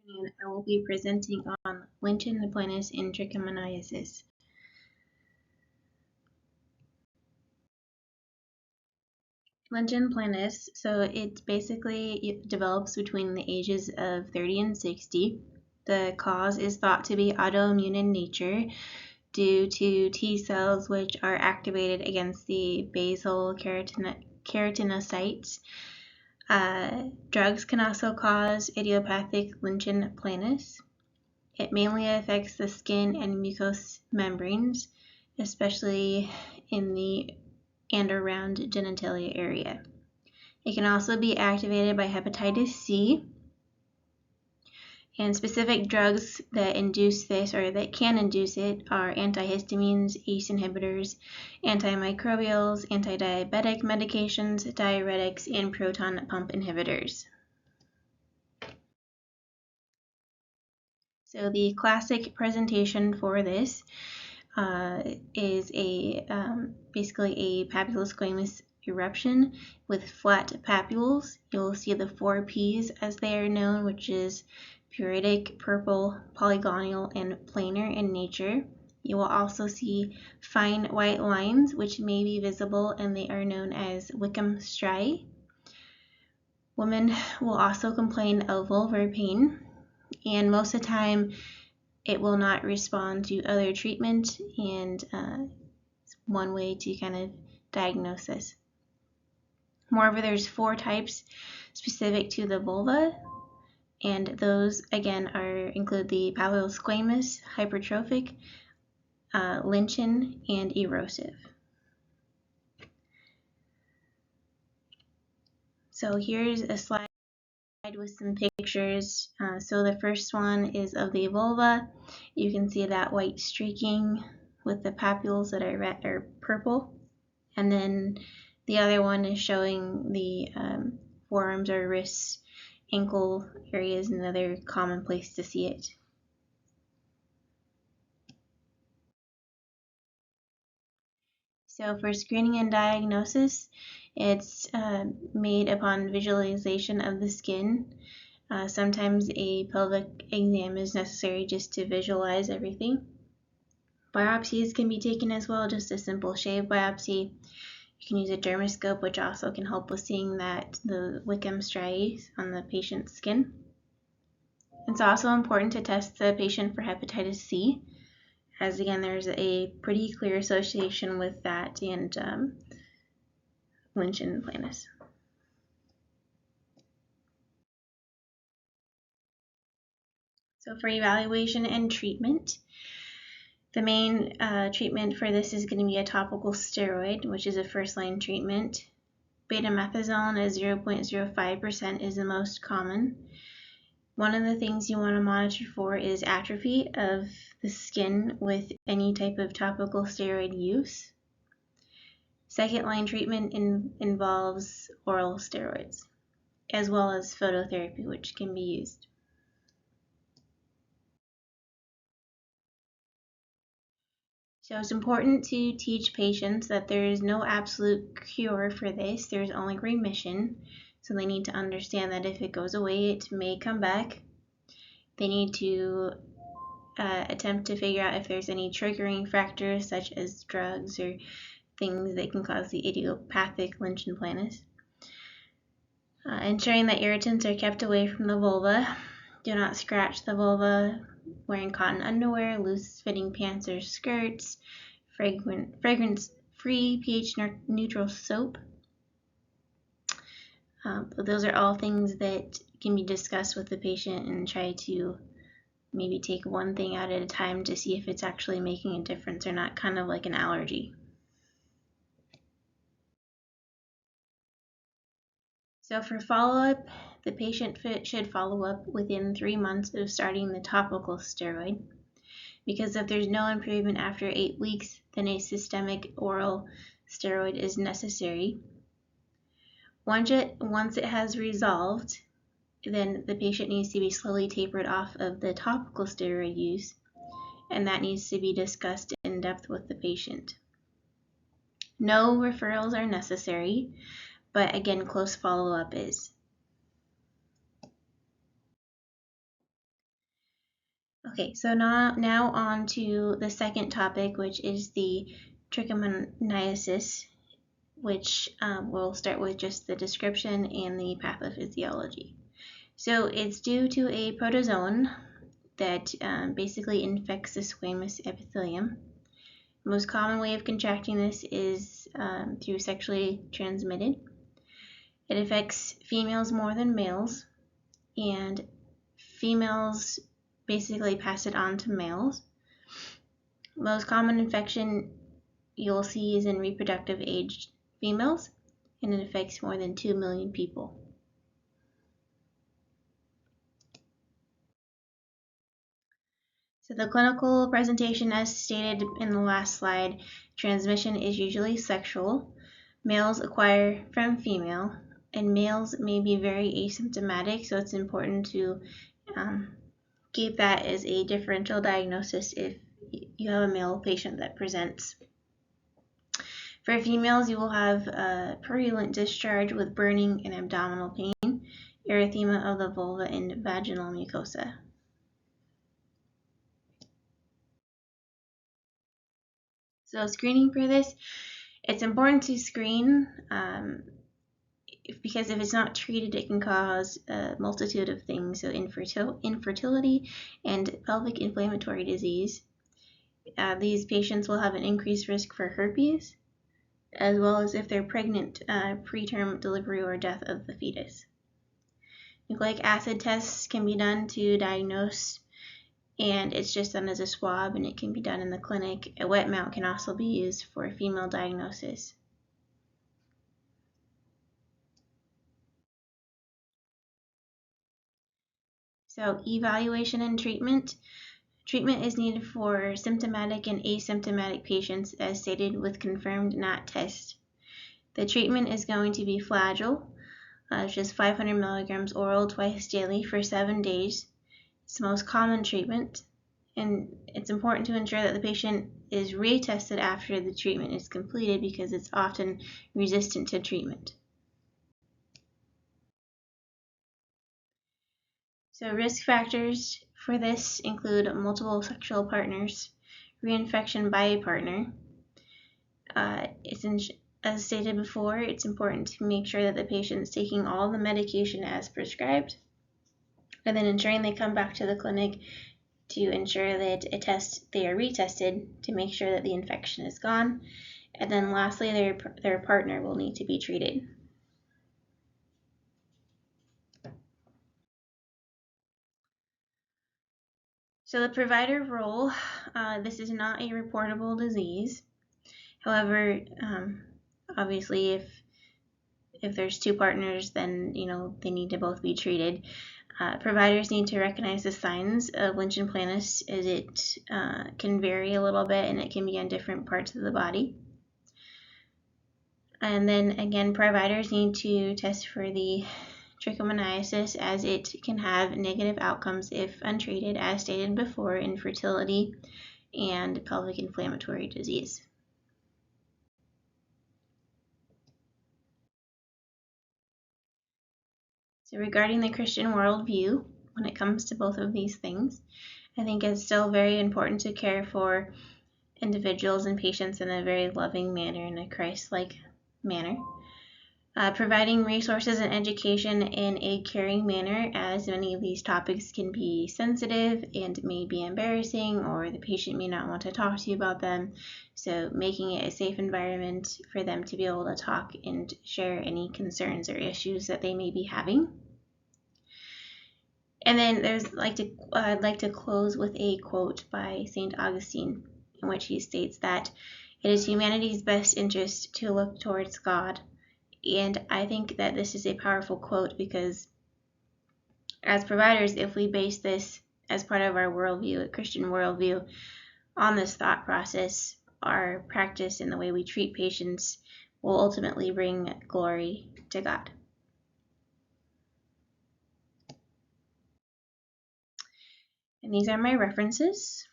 afternoon, I will be presenting on Lynchen planus and trichomoniasis. Lynchen planus, so it develops between the ages of 30 and 60. The cause is thought to be autoimmune in nature due to T cells which are activated against the basal keratinocytes. Drugs can also cause idiopathic Lynchen planus. It mainly affects the skin and mucous membranes, especially in the and around genitalia area. It can also be activated by hepatitis C, and specific drugs that induce this or that can induce it are antihistamines, ACE inhibitors, antimicrobials, antidiabetic medications, diuretics, and proton pump inhibitors. So the classic presentation for this is basically a papulosquamous eruption with flat papules. You'll see the 4 P's as they are known, which is pruritic, purple, polygonal, and planar in nature. You will also see fine white lines, which may be visible, and they are known as Wickham striae. Women will also complain of vulvar pain, and most of the time it will not respond to other treatment, and it's one way to kind of diagnose this. Moreover, there's 4 types specific to the vulva, and those again include the papulosquamous, hypertrophic, Lynchen, and erosive. So here's a slide with some pictures. So the first one is of the vulva. You can see that white streaking with the papules that are red or purple, and then the other one is showing the forearms or wrists, ankle areas, another common place to see it. So for screening and diagnosis, it's made upon visualization of the skin. Sometimes a pelvic exam is necessary just to visualize everything. Biopsies can be taken as well, just a simple shave biopsy. You can use a dermoscope, which also can help with seeing the Wickham striae on the patient's skin. It's also important to test the patient for hepatitis C, as again there's a pretty clear association with that and Lynchen planus. So for evaluation and treatment, the main treatment for this is going to be a topical steroid, which is a first-line treatment. Betamethasone at 0.05% is the most common. One of the things you want to monitor for is atrophy of the skin with any type of topical steroid use. Second-line treatment involves oral steroids, as well as phototherapy, which can be used. So it's important to teach patients that there is no absolute cure for this. There's only remission. So they need to understand that if it goes away, it may come back. They need to attempt to figure out if there's any triggering factors such as drugs or things that can cause the idiopathic Lynchen planus. Ensuring that irritants are kept away from the vulva. Do not scratch the vulva. Wearing cotton underwear, loose-fitting pants or skirts, fragrance-free, pH-neutral soap. But those are all things that can be discussed with the patient and try to maybe take one thing out at a time to see if it's actually making a difference or not, kind of like an allergy. So for follow-up, the patient should follow up within 3 months of starting the topical steroid, because if there's no improvement after 8 weeks, then a systemic oral steroid is necessary. Once it has resolved, then the patient needs to be slowly tapered off of the topical steroid use, and that needs to be discussed in depth with the patient. No referrals are necessary, but again, close follow-up is. Okay, so now on to the second topic, which is the trichomoniasis, which we'll start with just the description and the pathophysiology. So it's due to a protozoan that basically infects the squamous epithelium. The most common way of contracting this is through sexually transmitted. It affects females more than males, and females basically pass it on to males. Most common infection you'll see is in reproductive aged females, and it affects more than 2 million people. So the clinical presentation, as stated in the last slide, transmission is usually sexual. Males acquire from female, and males may be very asymptomatic, so it's important to keep that as a differential diagnosis if you have a male patient that presents. For females, you will have a purulent discharge with burning and abdominal pain, erythema of the vulva, and vaginal mucosa. So screening for this, it's important to screen because if it's not treated, it can cause a multitude of things, so infertility and pelvic inflammatory disease. These patients will have an increased risk for herpes, as well as if they're pregnant, preterm delivery or death of the fetus. Nucleic acid tests can be done to diagnose, and it's just done as a swab, and it can be done in the clinic. A wet mount can also be used for female diagnosis. So evaluation and treatment. Treatment is needed for symptomatic and asymptomatic patients as stated with confirmed NAT test. The treatment is going to be Flagyl, which is 500 milligrams oral twice daily for 7 days. It's the most common treatment, and it's important to ensure that the patient is retested after the treatment is completed because it's often resistant to treatment. So risk factors for this include multiple sexual partners, reinfection by a partner. As stated before, it's important to make sure that the patient is taking all the medication as prescribed, and then ensuring they come back to the clinic to ensure that they are retested to make sure that the infection is gone. And then lastly, their partner will need to be treated. So the provider role, this is not a reportable disease. However, obviously if there's two partners, then they need to both be treated. Providers need to recognize the signs of Lynch and Planus, as it can vary a little bit and it can be on different parts of the body. And then again, providers need to test for the trichomoniasis, as it can have negative outcomes if untreated, as stated before, infertility and pelvic inflammatory disease. So regarding the Christian worldview, when it comes to both of these things, I think it's still very important to care for individuals and patients in a very loving manner, in a Christ-like manner. Providing resources and education in a caring manner, as many of these topics can be sensitive and may be embarrassing, or the patient may not want to talk to you about them. So making it a safe environment for them to be able to talk and share any concerns or issues that they may be having. And then I'd like to close with a quote by St. Augustine, in which he states that it is humanity's best interest to look towards God. And I think that this is a powerful quote because as providers, if we base this as part of our worldview, a Christian worldview, on this thought process, our practice and the way we treat patients will ultimately bring glory to God. And these are my references.